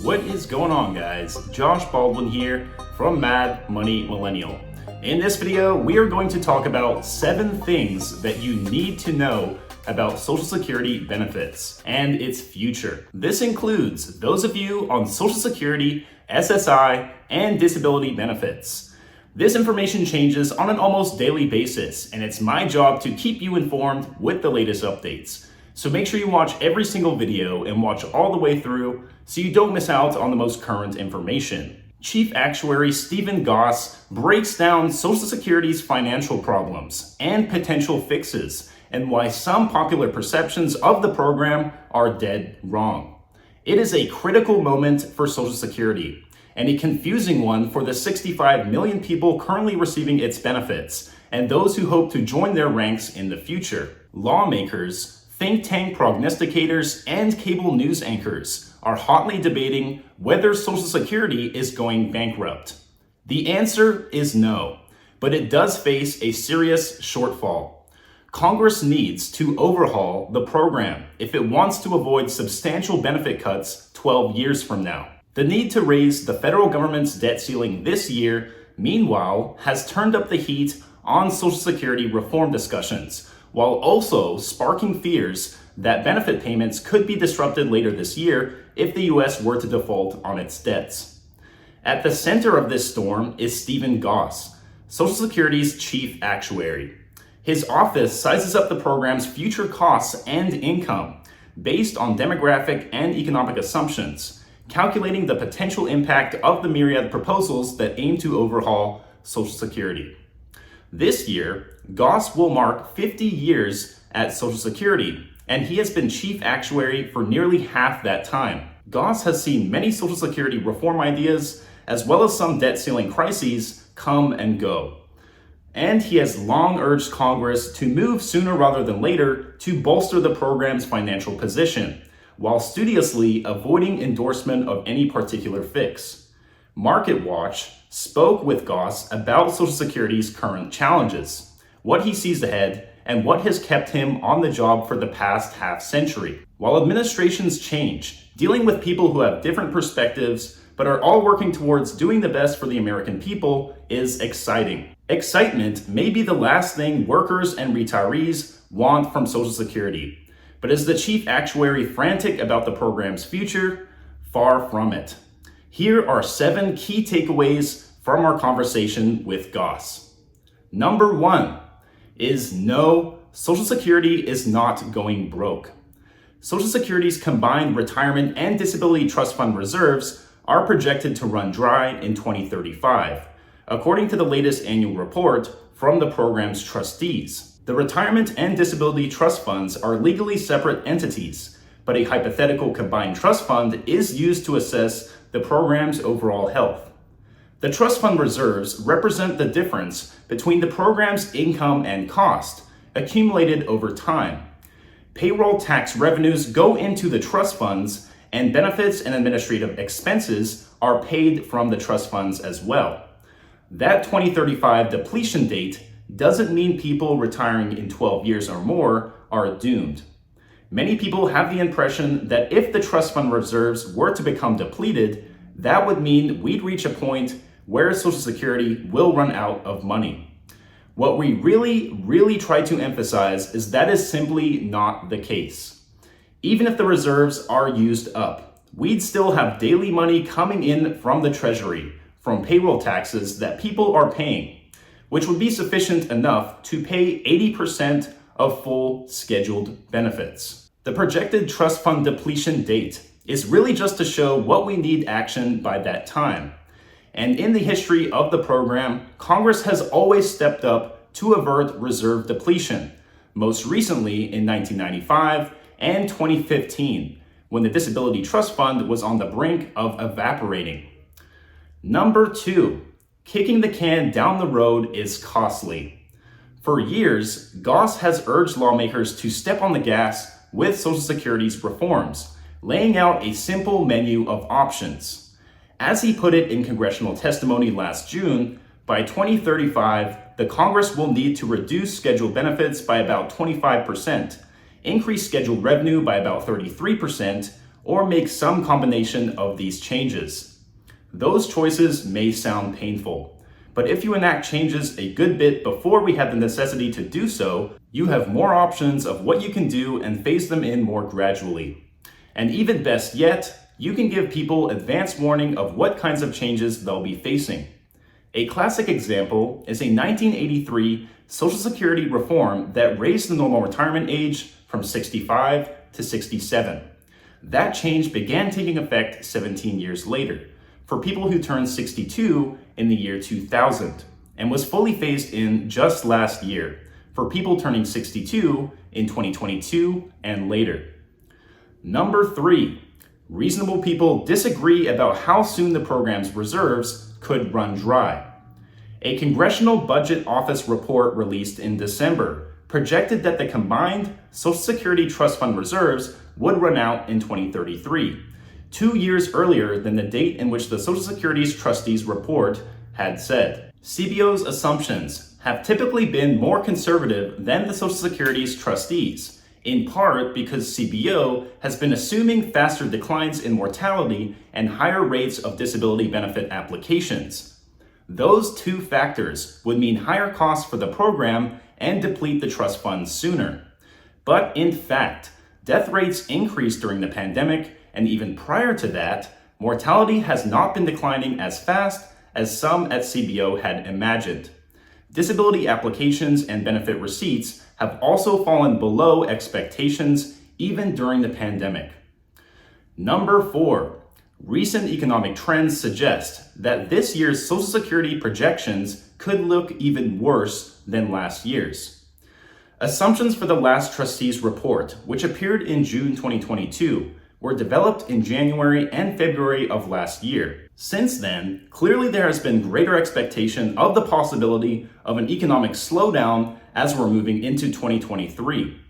What is going on, guys? Josh Baldwin here from Mad Money Millennial. In this video, we are going to talk about 7 things that you need to know about Social Security benefits and its future. This includes those of you on Social Security, SSI, and disability benefits. This information changes on an almost daily basis, and it's my job to keep you informed with the latest updates. So make sure you watch every single video and watch all the way through so you don't miss out on the most current information. Chief Actuary Stephen Goss breaks down Social Security's financial problems and potential fixes, and why some popular perceptions of the program are dead wrong. It is a critical moment for Social Security, and a confusing one for the 65 million people currently receiving its benefits, and those who hope to join their ranks in the future. Lawmakers, think tank prognosticators, and cable news anchors are hotly debating whether Social Security is going bankrupt. The answer is no, but it does face a serious shortfall. Congress needs to overhaul the program if it wants to avoid substantial benefit cuts 12 years from now. The need to raise the federal government's debt ceiling this year, meanwhile, has turned up the heat on Social Security reform discussions, while also sparking fears that benefit payments could be disrupted later this year if the US were to default on its debts. At the center of this storm is Stephen Goss, Social Security's chief actuary. His office sizes up the program's future costs and income based on demographic and economic assumptions, calculating the potential impact of the myriad proposals that aim to overhaul Social Security. This year, Goss will mark 50 years at Social Security, and he has been chief actuary for nearly half that time. Goss has seen many Social Security reform ideas, as well as some debt ceiling crises, come and go. And he has long urged Congress to move sooner rather than later to bolster the program's financial position, while studiously avoiding endorsement of any particular fix. MarketWatch spoke with Goss about Social Security's current challenges, what he sees ahead, and what has kept him on the job for the past half-century. While administrations change, dealing with people who have different perspectives but are all working towards doing the best for the American people is exciting. Excitement may be the last thing workers and retirees want from Social Security, but is the chief actuary frantic about the program's future? Far from it. Here are 7 key takeaways from our conversation with Goss. Number 1 is no, Social Security is not going broke. Social Security's combined retirement and disability trust fund reserves are projected to run dry in 2035, according to the latest annual report from the program's trustees. The retirement and disability trust funds are legally separate entities, but a hypothetical combined trust fund is used to assess the program's overall health. The trust fund reserves represent the difference between the program's income and cost, accumulated over time. Payroll tax revenues go into the trust funds, and benefits and administrative expenses are paid from the trust funds as well. That 2035 depletion date doesn't mean people retiring in 12 years or more are doomed. Many people have the impression that if the trust fund reserves were to become depleted, that would mean we'd reach a point where Social Security will run out of money. What we really try to emphasize is that is simply not the case. Even if the reserves are used up, we'd still have daily money coming in from the Treasury, from payroll taxes that people are paying, which would be sufficient enough to pay 80% of full scheduled benefits. The projected trust fund depletion date is really just to show what we need action by that time. And in the history of the program, Congress has always stepped up to avert reserve depletion, most recently in 1995 and 2015, when the Disability Trust Fund was on the brink of evaporating. Number 2, kicking the can down the road is costly. For years, Goss has urged lawmakers to step on the gas with Social Security's reforms, laying out a simple menu of options. As he put it in congressional testimony last June, by 2035, the Congress will need to reduce scheduled benefits by about 25%, increase scheduled revenue by about 33%, or make some combination of these changes. Those choices may sound painful, but if you enact changes a good bit before we have the necessity to do so, you have more options of what you can do and phase them in more gradually. And even best yet, you can give people advance warning of what kinds of changes they'll be facing. A classic example is a 1983 Social Security reform that raised the normal retirement age from 65 to 67. That change began taking effect 17 years later for people who turned 62 in the year 2000 and was fully phased in just last year for people turning 62 in 2022 and later. Number 3, reasonable people disagree about how soon the program's reserves could run dry. A Congressional Budget Office report released in December projected that the combined Social Security Trust Fund reserves would run out in 2033, 2 years earlier than the date in which the Social Security's trustees report had said. CBO's assumptions have typically been more conservative than the Social Security's trustees, in part because CBO has been assuming faster declines in mortality and higher rates of disability benefit applications. Those two factors would mean higher costs for the program and deplete the trust fund sooner. But in fact, death rates increased during the pandemic, and even prior to that, mortality has not been declining as fast as some at CBO had imagined. Disability applications and benefit receipts have also fallen below expectations even during the pandemic. Number 4, recent economic trends suggest that this year's Social Security projections could look even worse than last year's. Assumptions for the last trustees report, which appeared in June 2022, were developed in January and February of last year. Since then, clearly there has been greater expectation of the possibility of an economic slowdown as we're moving into 2023.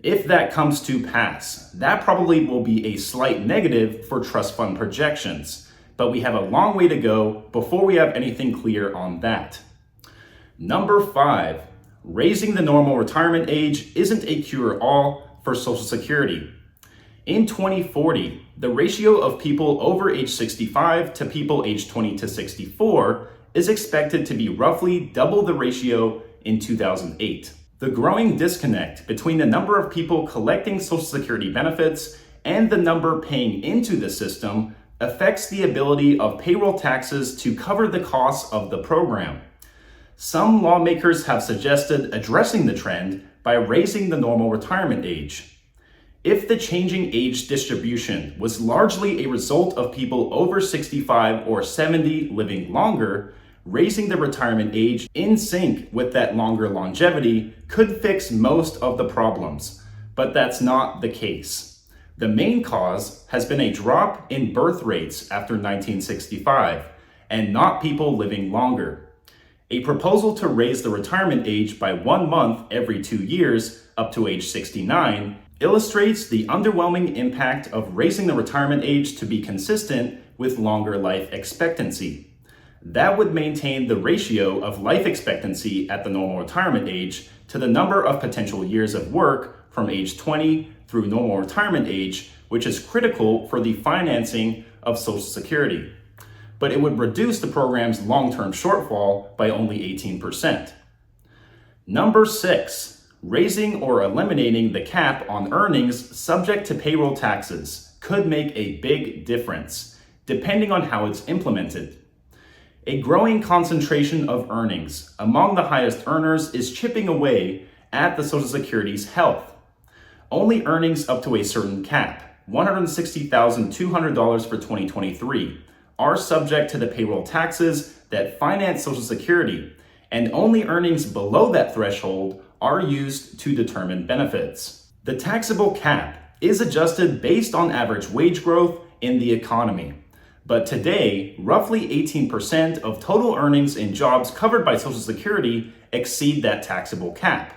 If that comes to pass, that probably will be a slight negative for trust fund projections, but we have a long way to go before we have anything clear on that. Number 5, raising the normal retirement age isn't a cure-all for Social Security. In 2040, the ratio of people over age 65 to people age 20 to 64 is expected to be roughly double the ratio in 2008. The growing disconnect between the number of people collecting Social Security benefits and the number paying into the system affects the ability of payroll taxes to cover the costs of the program. Some lawmakers have suggested addressing the trend by raising the normal retirement age. If the changing age distribution was largely a result of people over 65 or 70 living longer, raising the retirement age in sync with that longer longevity could fix most of the problems, but that's not the case. The main cause has been a drop in birth rates after 1965, and not people living longer. A proposal to raise the retirement age by 1 month every 2 years up to age 69 illustrates the underwhelming impact of raising the retirement age to be consistent with longer life expectancy. That would maintain the ratio of life expectancy at the normal retirement age to the number of potential years of work from age 20 through normal retirement age, which is critical for the financing of Social Security. But it would reduce the program's long-term shortfall by only 18%. Number 6, raising or eliminating the cap on earnings subject to payroll taxes could make a big difference, depending on how it's implemented. A growing concentration of earnings among the highest earners is chipping away at the Social Security's health. Only earnings up to a certain cap, $160,200 for 2023, are subject to the payroll taxes that finance Social Security, and only earnings below that threshold are used to determine benefits. The taxable cap is adjusted based on average wage growth in the economy. But today, roughly 18% of total earnings in jobs covered by Social Security exceed that taxable cap,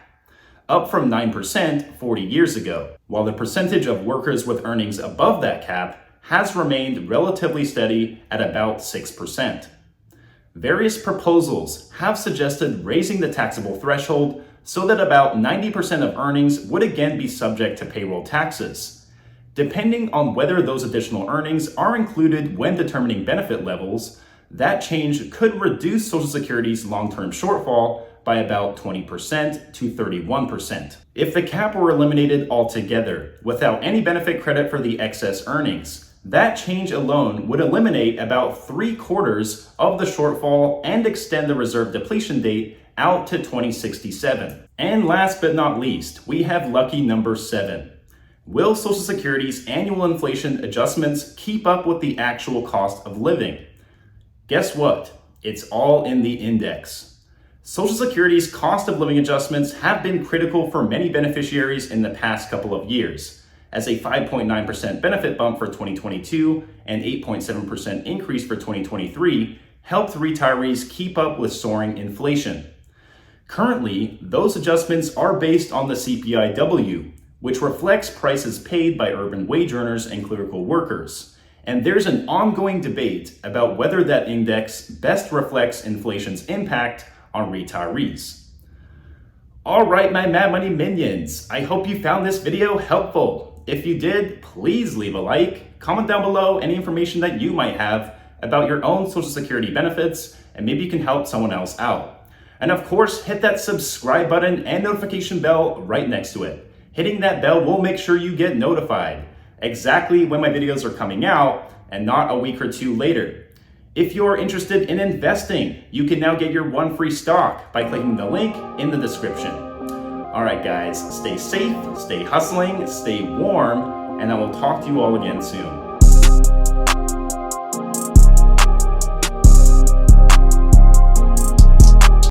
up from 9% 40 years ago, while the percentage of workers with earnings above that cap has remained relatively steady at about 6%. Various proposals have suggested raising the taxable threshold so that about 90% of earnings would again be subject to payroll taxes. Depending on whether those additional earnings are included when determining benefit levels, that change could reduce Social Security's long-term shortfall by about 20% to 31%. If the cap were eliminated altogether, without any benefit credit for the excess earnings, that change alone would eliminate about 3/4 of the shortfall and extend the reserve depletion date out to 2067. And last but not least, we have lucky number 7. Will Social Security's annual inflation adjustments keep up with the actual cost of living? Guess what? It's all in the index. Social Security's cost of living adjustments have been critical for many beneficiaries in the past couple of years, as a 5.9% benefit bump for 2022 and 8.7% increase for 2023 helped retirees keep up with soaring inflation. Currently, those adjustments are based on the CPIW, which reflects prices paid by urban wage earners and clerical workers. And there's an ongoing debate about whether that index best reflects inflation's impact on retirees. All right, my Mad Money minions, I hope you found this video helpful. If you did, please leave a like, comment down below any information that you might have about your own Social Security benefits, and maybe you can help someone else out. And of course, hit that subscribe button and notification bell right next to it. Hitting that bell will make sure you get notified exactly when my videos are coming out and not a week or two later. If you're interested in investing, you can now get your 1 free stock by clicking the link in the description. All right, guys, stay safe, stay hustling, stay warm, and I will talk to you all again soon.